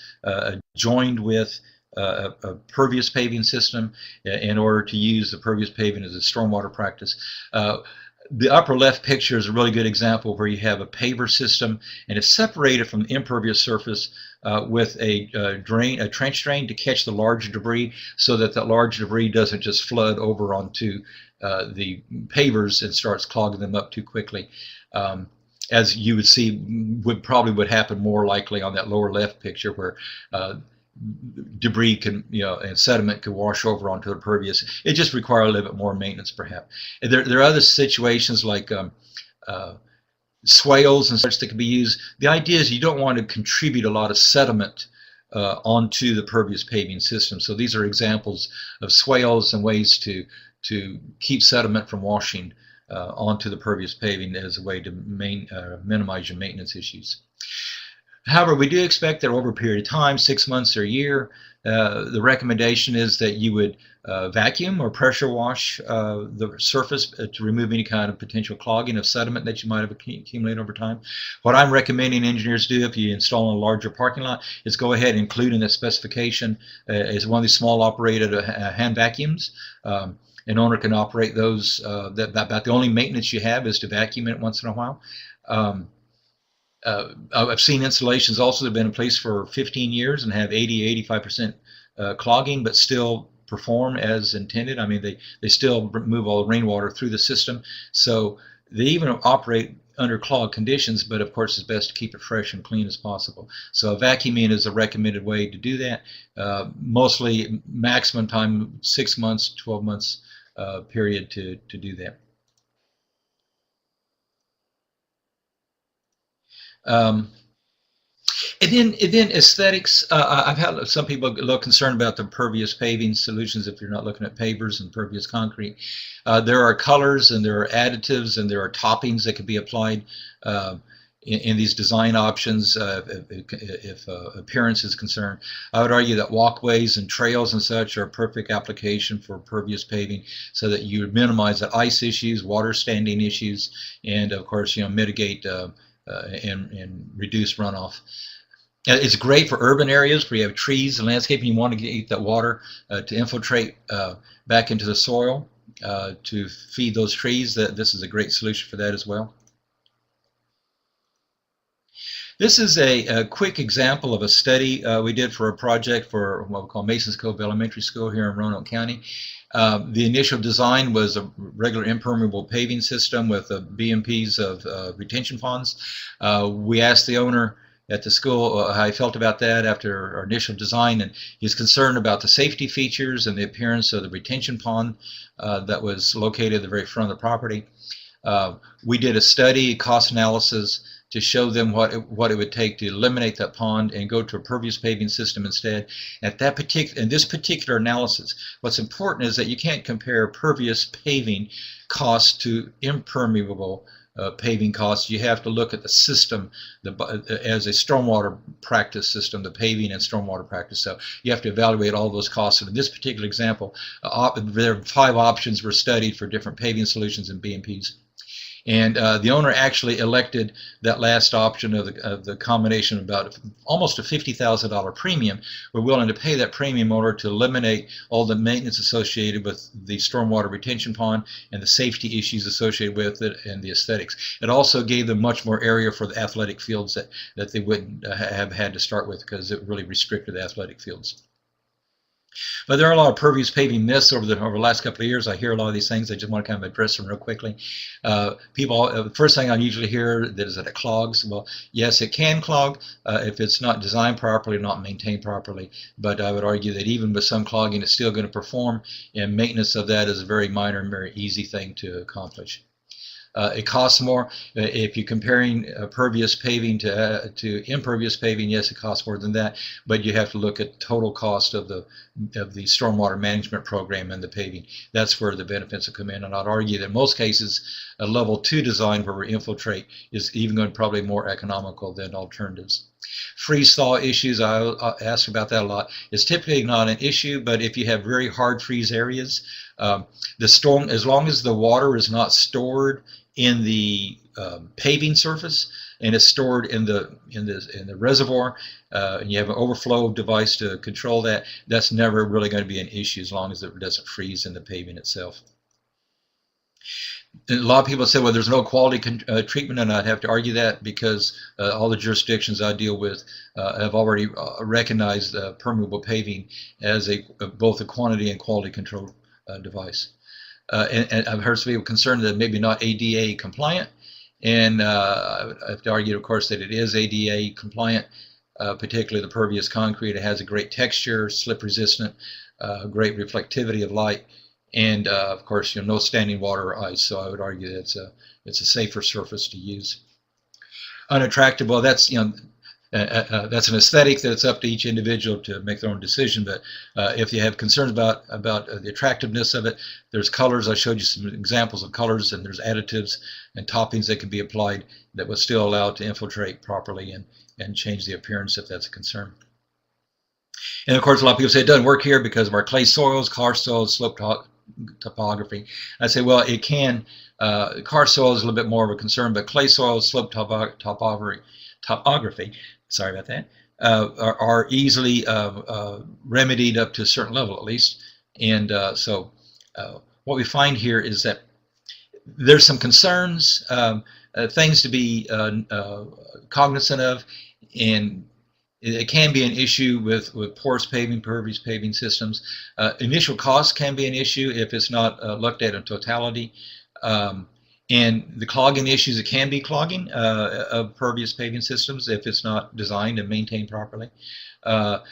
joined with a pervious paving system in order to use the pervious paving as a stormwater practice. The upper left picture is a really good example where you have a paver system and it's separated from the impervious surface with a trench drain to catch the large debris, so that that large debris doesn't just flood over onto the pavers and starts clogging them up too quickly. As you would see, probably would happen more likely on that lower left picture, where debris can, and sediment can wash over onto the pervious. It just requires a little bit more maintenance, perhaps. And there are other situations like swales and such that can be used. The idea is you don't want to contribute a lot of sediment onto the pervious paving system. So these are examples of swales and ways to keep sediment from washing onto the pervious paving as a way to minimize your maintenance issues. However, we do expect that over a period of time, 6 months or a year, the recommendation is that you would vacuum or pressure wash the surface to remove any kind of potential clogging of sediment that you might have accumulated over time. What I'm recommending engineers do if you install in a larger parking lot is go ahead and include in the specification as one of these small operated hand vacuums. An owner can operate those. About the only maintenance you have is to vacuum it once in a while. I've seen installations also that have been in place for 15 years and have 80–85% clogging, but still perform as intended. I mean, they still move all the rainwater through the system. So they even operate under clogged conditions, but of course it's best to keep it fresh and clean as possible. So vacuuming is a recommended way to do that. Mostly maximum time, 6 months, 12 months period to do that. And then aesthetics. I've had some people a little concerned about the pervious paving solutions if you're not looking at pavers and pervious concrete. There are colors and there are additives and there are toppings that can be applied in these design options if appearance is concerned. I would argue that walkways and trails and such are a perfect application for pervious paving, so that you minimize the ice issues, water standing issues, and of course mitigate and reduce runoff. It's great for urban areas where you have trees and landscaping. You want to get that water to infiltrate back into the soil to feed those trees. This is a great solution for that as well. This is a quick example of a study we did for a project for what we call Masons Cove Elementary School here in Roanoke County. The initial design was a regular impermeable paving system with BMPs of retention ponds. We asked the owner at the school how he felt about that after our initial design, and he's concerned about the safety features and the appearance of the retention pond that was located at the very front of the property. We did a study, cost analysis, to show them what it would take to eliminate that pond and go to a pervious paving system instead. In this particular analysis, what's important is that you can't compare pervious paving costs to impermeable paving costs. You have to look at the system as a stormwater practice system, the paving and stormwater practice. So you have to evaluate all those costs. And in this particular example, there are 5 options were studied for different paving solutions and BMPs. And the owner actually elected that last option of the combination of about almost a $50,000 premium. We're willing to pay that premium in order to eliminate all the maintenance associated with the stormwater retention pond and the safety issues associated with it and the aesthetics. It also gave them much more area for the athletic fields that they wouldn't have had to start with, because it really restricted the athletic fields. But there are a lot of pervious paving myths over the last couple of years. I hear a lot of these things. I just want to kind of address them real quickly. The first thing I usually hear is that it clogs. Well, yes, it can clog if it's not designed properly, not maintained properly. But I would argue that even with some clogging, it's still going to perform, and maintenance of that is a very minor and very easy thing to accomplish. It costs more. If you're comparing pervious paving to impervious paving, yes, it costs more than that, but you have to look at total cost of the stormwater management program and the paving. That's where the benefits will come in, and I'd argue that in most cases, a level 2 design where we infiltrate is even going to be probably more economical than alternatives. Freeze-thaw issues, I ask about that a lot. It's typically not an issue, but if you have very hard freeze areas, the storm, as long as the water is not stored in the paving surface and it's stored in the reservoir, and you have an overflow device to control that, that's never really going to be an issue as long as it doesn't freeze in the paving itself. And a lot of people say, well, there's no quality treatment, and I'd have to argue that because all the jurisdictions I deal with have already recognized permeable paving as both a quantity and quality control device. And I've heard some people concerned that maybe not ADA compliant, and I have to argue, of course, that it is ADA compliant, particularly the pervious concrete. It has a great texture, slip resistant, great reflectivity of light, and of course, no standing water or ice. So I would argue that it's a safer surface to use. Unattractive, well, that's that's an aesthetic that it's up to each individual to make their own decision. But if you have concerns about the attractiveness of it, there's colors. I showed you some examples of colors, and there's additives and toppings that can be applied that will still allow it to infiltrate properly and change the appearance if that's a concern. And of course, a lot of people say it doesn't work here because of our clay soils, car soils, slope topography. I say, well, it can. Car soil is a little bit more of a concern, but clay soil, slope topography, sorry about that, are easily remedied up to a certain level at least. And so what we find here is that there's some concerns, things to be cognizant of, and it can be an issue with porous paving, pervious paving systems. Initial costs can be an issue if it's not looked at in totality. And the clogging issues, it can be clogging of pervious paving systems if it's not designed and maintained properly. And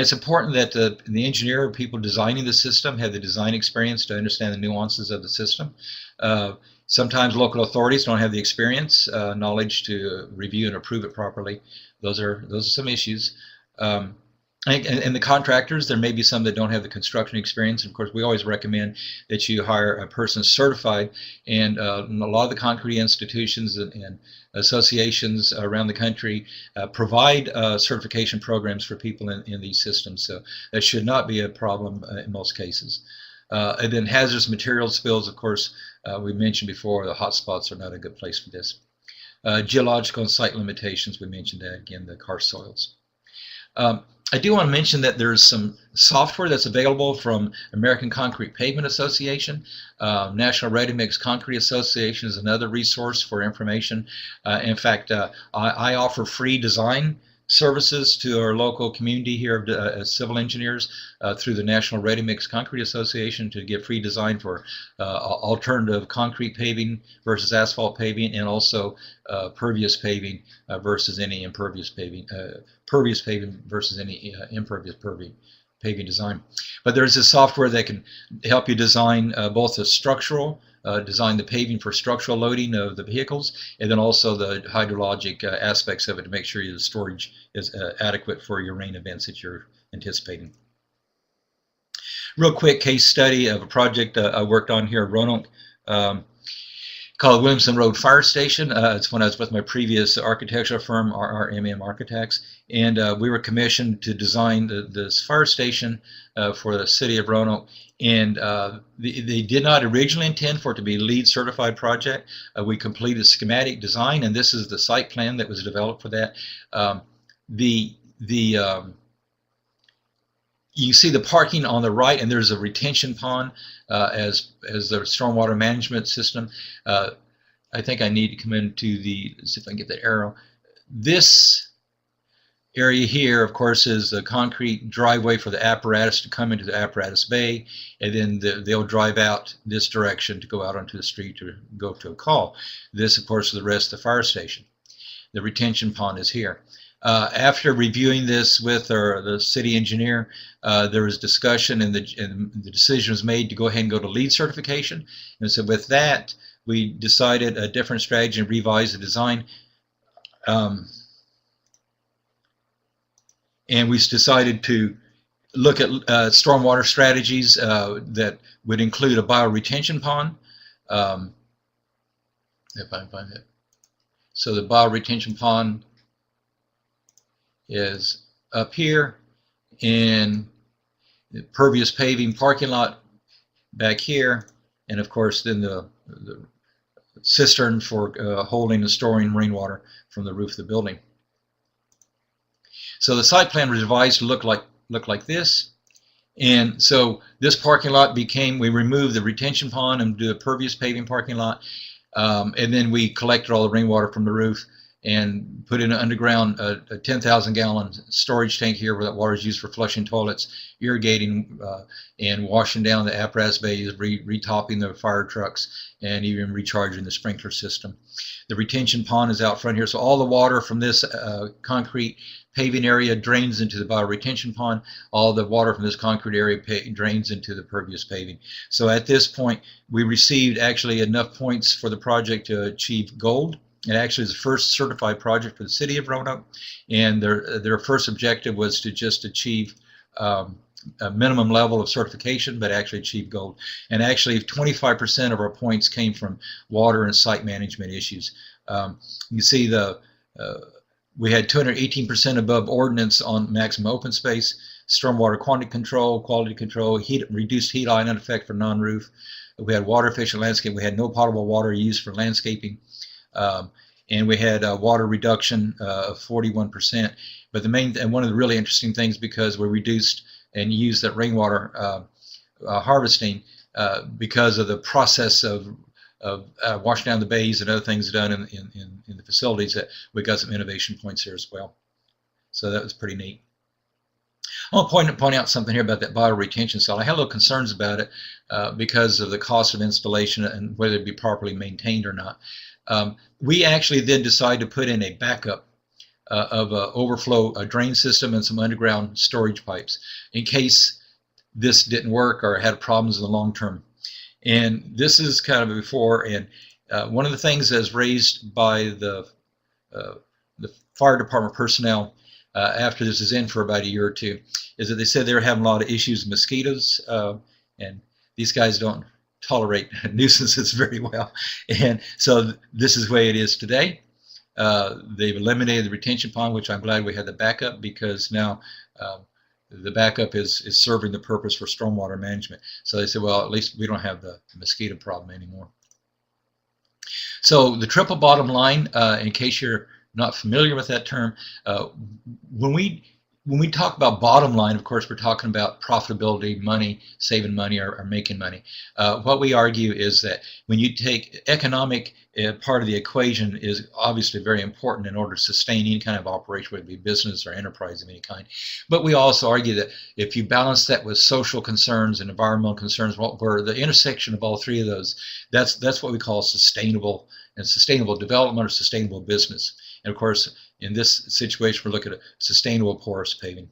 it's important that the engineer or people designing the system have the design experience to understand the nuances of the system. Sometimes local authorities don't have the experience, knowledge to review and approve it properly. Those are some issues. And the contractors, there may be some that don't have the construction experience. And of course, we always recommend that you hire a person certified. And a lot of the concrete institutions and associations around the country provide certification programs for people in these systems. So that should not be a problem in most cases. And then hazardous material spills, of course, we mentioned before, the hot spots are not a good place for this. Geological and site limitations, we mentioned that again, the car soils. I do want to mention that there's some software that's available from American Concrete Pavement Association. National Ready Mix Concrete Association is another resource for information. In fact, I offer free design services to our local community here as civil engineers through the National Ready Mix Concrete Association to get free design for alternative concrete paving versus asphalt paving, and also pervious paving versus any impervious paving, pervious paving versus any impervious paving design. But there's this software that can help you design both the structural, design the paving for structural loading of the vehicles, and then also the hydrologic aspects of it to make sure the storage is adequate for your rain events that you're anticipating. Real quick case study of a project I worked on here at Roanoke called Williamson Road Fire Station. It's when I was with my previous architectural firm, RRMM Architects, and we were commissioned to design this fire station for the city of Roanoke. And they did not originally intend for it to be a LEED certified project. We completed schematic design, and this is the site plan that was developed for that. You see the parking on the right, and there's a retention pond as the stormwater management system. I think I need to come into see if I can get the arrow. This area here, of course, is the concrete driveway for the apparatus to come into the apparatus bay, and then they'll drive out this direction to go out onto the street to go to a call. This, of course, is the rest of the fire station. The retention pond is here. After reviewing this with the city engineer, there was discussion, and the decision was made to go ahead and go to LEED certification. And so with that, we decided a different strategy and revised the design. And we decided to look at stormwater strategies that would include a bioretention pond. If I can find it. So the bioretention pond is up here, and the Pervious paving parking lot back here, and of course then the cistern for holding and storing rainwater from the roof of the building. So the site plan was revised to look like this, and so this parking lot became, we removed the retention pond and do a Pervious paving parking lot, and then we collected all the rainwater from the roof and put in an underground a 10,000-gallon storage tank here where that water is used for flushing toilets, irrigating, and washing down the apparatus bays, retopping the fire trucks, and even recharging the sprinkler system. The retention pond is out front here, so all the water from this concrete paving area drains into the bioretention pond. All the water from this concrete area drains into the Pervious paving. So at this point, we received actually enough points for the project to achieve gold. It actually is the first certified project for the city of Roanoke, and their first objective was to just achieve a minimum level of certification, but actually achieve gold. And actually 25% of our points came from water and site management issues. You see we had 218% above ordinance on maximum open space, stormwater quantity control, quality control, reduced heat island effect for non-roof. We had water efficient landscape. We had no potable water used for landscaping. And we had water reduction of 41%. But the main, and one of the really interesting things, because we reduced and used that rainwater harvesting because of the process of washing down the bays and other things done in the facilities, that we got some innovation points here as well. So that was pretty neat. I want to point out something here about that bioretention cell. I had a little concerns about it because of the cost of installation and whether it be properly maintained or not. We actually then decided to put in a backup of an overflow drain system and some underground storage pipes in case this didn't work or had problems in the long term. And this is kind of before, and one of the things that's raised by the fire department personnel after this is in for about a year or two is that they said they were having a lot of issues with mosquitoes, and these guys don't tolerate nuisances very well, and so this is the way it is today. They've eliminated the retention pond, which I'm glad we had the backup, because now the backup is serving the purpose for stormwater management. So they said, well, at least we don't have the mosquito problem anymore. So the triple bottom line, in case you're not familiar with that term, when we talk about bottom line, of course, we're talking about profitability, money, saving money, or making money. What we argue is that when you take economic part of the equation is obviously very important in order to sustain any kind of operation, whether it be business or enterprise of any kind. But we also argue that if you balance that with social concerns and environmental concerns, where the intersection of all three of those, that's what we call sustainable development or sustainable business. And of course, in this situation, we're looking at sustainable porous paving.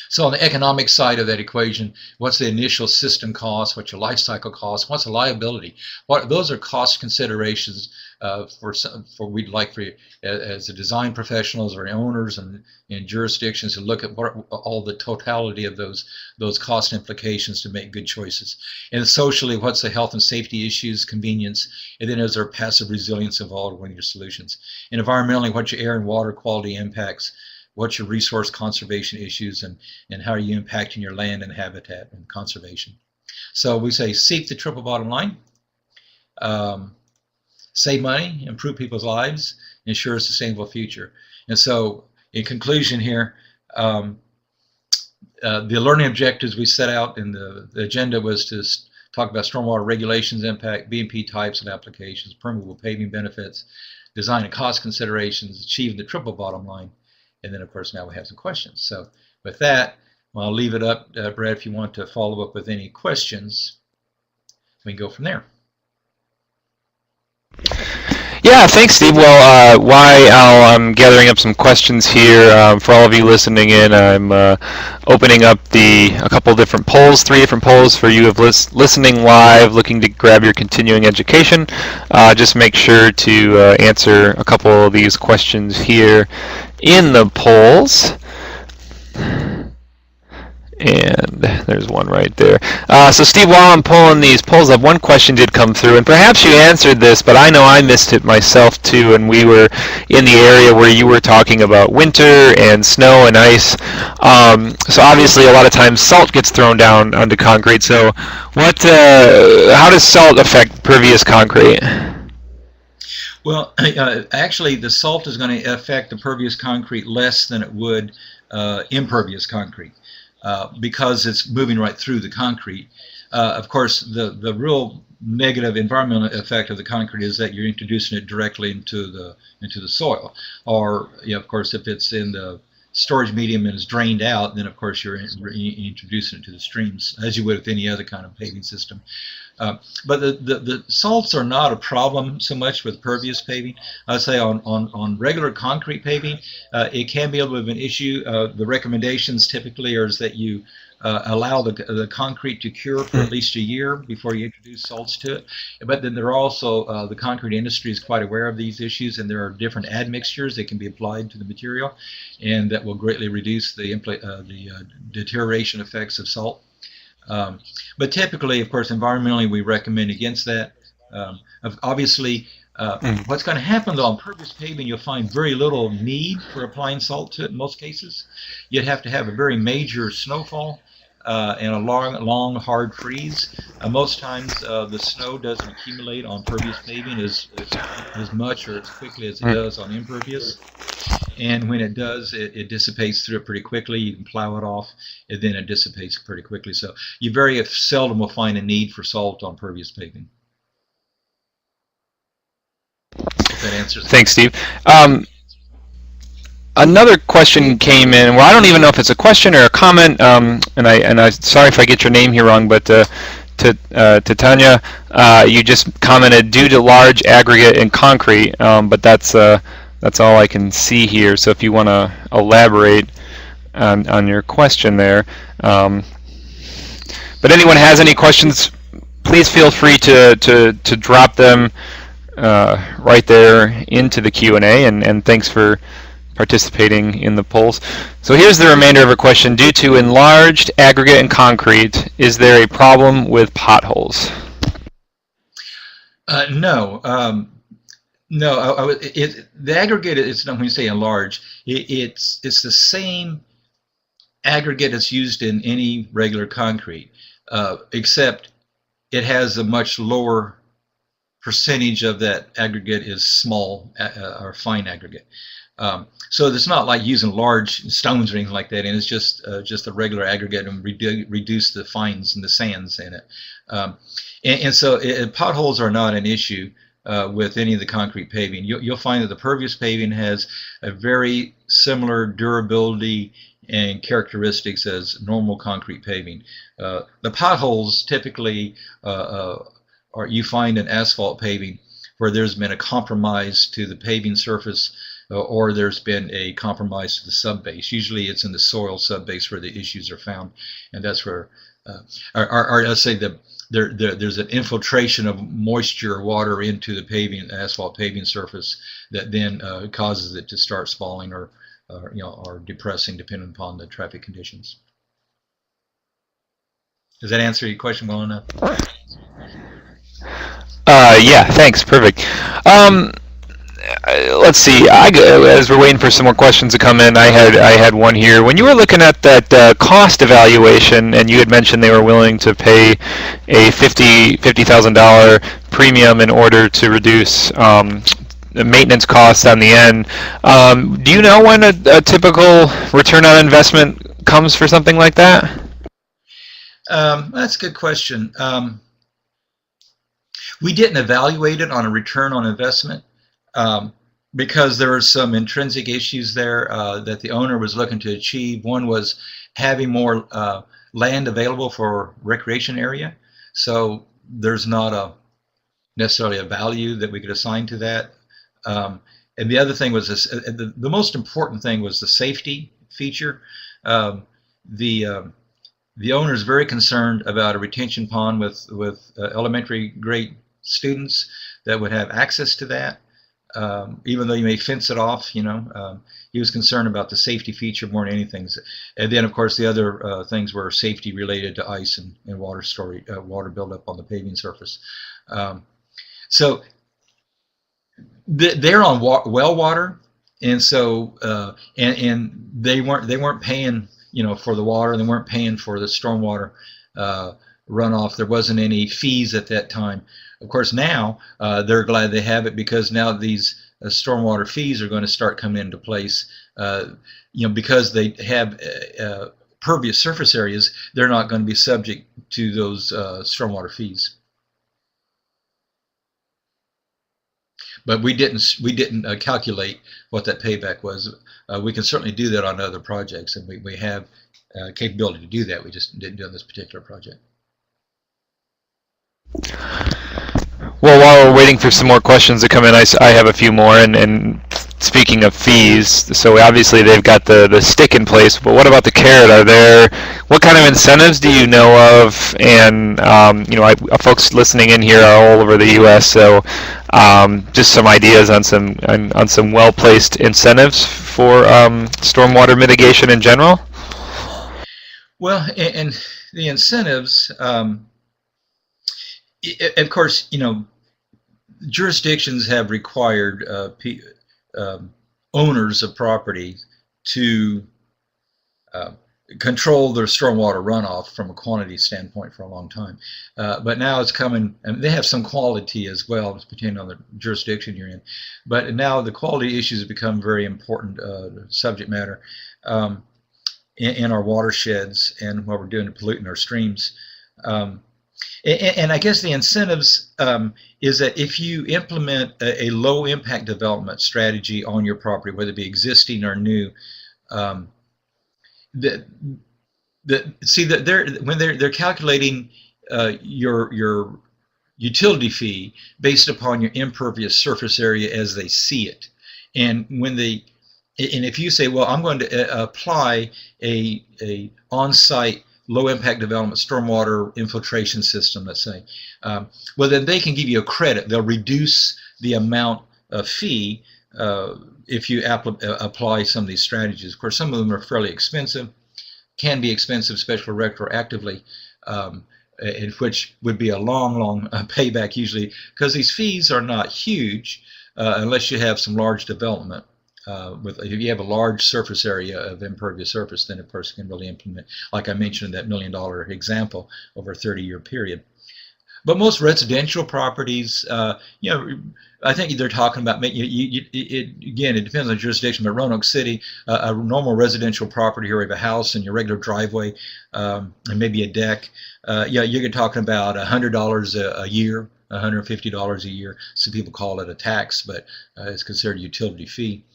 So on the economic side of that equation, what's the initial system cost? What's your life cycle cost? What's the liability? Those are cost considerations for we'd like for you as a design professionals or owners and jurisdictions to look at all the totality of those cost implications to make good choices. And socially, what's the health and safety issues, convenience, and then is there passive resilience involved in your solutions? And environmentally, what's your air and water quality impacts? What's your resource conservation issues, and how are you impacting your land and habitat and conservation? So we say seek the triple bottom line, save money, improve people's lives, ensure a sustainable future. And so in conclusion here, the learning objectives we set out in the agenda was to talk about stormwater regulations impact, B&P types and applications, permeable paving benefits, design and cost considerations, achieving the triple bottom line, and then of course now we have some questions. So with that, I'll leave it up, Brad, if you want to follow up with any questions, we can go from there. Yeah, thanks, Steve. Well, while I'm gathering up some questions here for all of you listening in, I'm opening up a couple different polls, 3 different polls for you of listening live, looking to grab your continuing education. Just make sure to answer a couple of these questions here in the polls. And there's one right there. So Steve, while I'm pulling these polls up, one question did come through, and perhaps you answered this, but I know I missed it myself too, and we were in the area where you were talking about winter and snow and ice. So obviously a lot of times salt gets thrown down onto concrete. So how does salt affect pervious concrete? Well, actually the salt is going to affect the pervious concrete less than it would impervious concrete. Because it's moving right through the concrete. Of course, the real negative environmental effect of the concrete is that you're introducing it directly into the soil. Or, of course, if it's in the storage medium and is drained out, then of course you're introducing it to the streams, as you would with any other kind of paving system. But the salts are not a problem so much with pervious paving. I'd say on regular concrete paving, it can be a little bit of an issue. The recommendations typically are that you allow the concrete to cure for at least a year before you introduce salts to it. But then there are also, the concrete industry is quite aware of these issues, and there are different admixtures that can be applied to the material, and that will greatly reduce the deterioration effects of salt. But typically, of course, environmentally, we recommend against that. Obviously, what's going to happen though on pervious paving, you'll find very little need for applying salt to it in most cases. You'd have to have a very major snowfall and a long, hard freeze. Most times, the snow doesn't accumulate on pervious paving as much or as quickly as it does on impervious. And when it does, it dissipates through it pretty quickly. You can plow it off, and then it dissipates pretty quickly. So you very seldom will find a need for salt on pervious paving. If that answers that. Thanks, Steve. Another question came in. Well, I don't even know if it's a question or a comment. And I sorry if I get your name here wrong, but to Tanya, you just commented due to large aggregate in concrete, but that's all I can see here. So if you want to elaborate on your question there. But anyone has any questions, please feel free to drop them right there into the Q&A, and thanks for participating in the polls. So here's the remainder of a question. Due to enlarged aggregate in concrete, is there a problem with potholes? No. No, the aggregate, it's not, when you say enlarge, it's the same aggregate that's used in any regular concrete, except it has a much lower percentage of that aggregate is small or fine aggregate. So it's not like using large stones or anything like that, and it's just a regular aggregate, and reduce the fines and the sands in it. And so potholes are not an issue with any of the concrete paving. You'll find that the pervious paving has a very similar durability and characteristics as normal concrete paving. The potholes typically you find in asphalt paving where there's been a compromise to the paving surface, or there's been a compromise to the subbase. Usually it's in the soil subbase where the issues are found, and that's where, or let's say there's an infiltration of moisture or water into the paving, asphalt paving surface, that then causes it to start spalling or depressing, depending upon the traffic conditions. Does that answer your question well enough? Yeah, thanks. Perfect. Let's see. As we're waiting for some more questions to come in, I had one here. When you were looking at that cost evaluation, and you had mentioned they were willing to pay a $50,000 premium in order to reduce the maintenance costs on the end, do you know when a typical return on investment comes for something like that? That's a good question. We didn't evaluate it on a return on investment. because there were some intrinsic issues there that the owner was looking to achieve. One was having more land available for recreation area, so there's not necessarily a value that we could assign to that. And the other thing was this, the most important thing was the safety feature. The owner is very concerned about a retention pond with elementary grade students that would have access to that. Even though you may fence it off, he was concerned about the safety feature more than anything. And then, of course, the other things were safety related to ice and water storage, water buildup on the paving surface. So they're on well water, and so and they weren't paying for the water. They weren't paying for the stormwater runoff. There wasn't any fees at that time. Of course, now they're glad they have it, because now these stormwater fees are going to start coming into place. Because they have pervious surface areas, they're not going to be subject to those stormwater fees. But we didn't calculate what that payback was. We can certainly do that on other projects, and we have capability to do that. We just didn't do it on this particular project. Well, while we're waiting for some more questions to come in, I have a few more. And speaking of fees, so obviously they've got the stick in place, but what about the carrot? What kind of incentives do you know of? And folks listening in here are all over the U.S., so just some ideas on some well-placed incentives for stormwater mitigation in general. Well, and the incentives. Of course, jurisdictions have required owners of property to control their stormwater runoff from a quantity standpoint for a long time. But now it's coming, and they have some quality as well, depending on the jurisdiction you're in. But now the quality issues have become very important subject matter in our watersheds and what we're doing to polluting our streams. And I guess the incentives is that if you implement a low impact development strategy on your property, whether it be existing or new, when they're calculating your utility fee based upon your impervious surface area as they see it, and if you say, well, I'm going to apply a on-site low impact development stormwater infiltration system, let's say, well, then they can give you a credit. They'll reduce the amount of fee if you apply some of these strategies. Of course, some of them are fairly expensive, can be expensive, especially retroactively, which would be a long payback usually, because these fees are not huge unless you have some large development. If you have a large surface area of impervious surface, then a person can really implement, like I mentioned in that $1 million example, over a 30-year period. But most residential properties, I think they're talking about, again, it depends on the jurisdiction, but Roanoke City, a normal residential property here, you have a house and your regular driveway and maybe a deck, you're talking about $100 a year, $150 a year. Some people call it a tax, but it's considered a utility fee.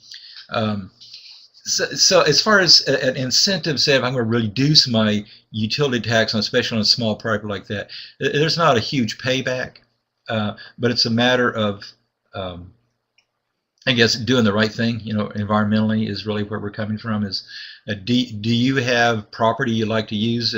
So as far as an incentive, say if I'm going to reduce my utility tax, especially on a small property like that, there's not a huge payback, but it's a matter of, I guess, doing the right thing. Environmentally is really where we're coming from. Is do you have property you like to use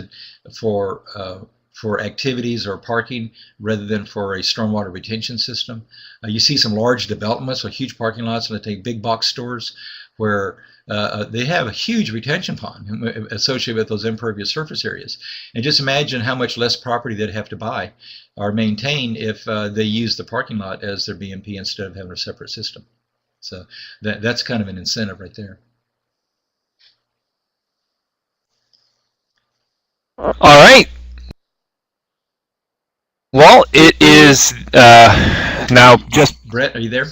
for activities or parking rather than for a stormwater retention system? You see some large developments with huge parking lots, and they take big box stores where they have a huge retention pond associated with those impervious surface areas. And just imagine how much less property they'd have to buy or maintain if they use the parking lot as their BMP instead of having a separate system. So that's kind of an incentive right there. All right. Well, it is now just Brett, are you there?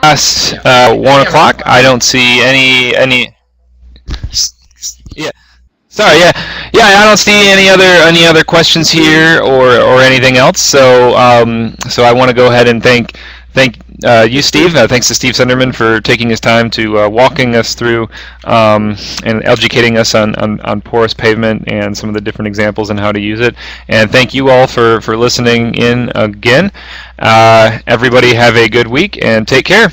Past 1 o'clock. I don't see any. Yeah. Sorry. Yeah. I don't see any other questions here or anything else. So I want to go ahead and thank Thank you, Steve. Thanks to Steve Sunderman for taking his time to walking us through and educating us on porous pavement and some of the different examples and how to use it. And thank you all for listening in again. Everybody have a good week and take care.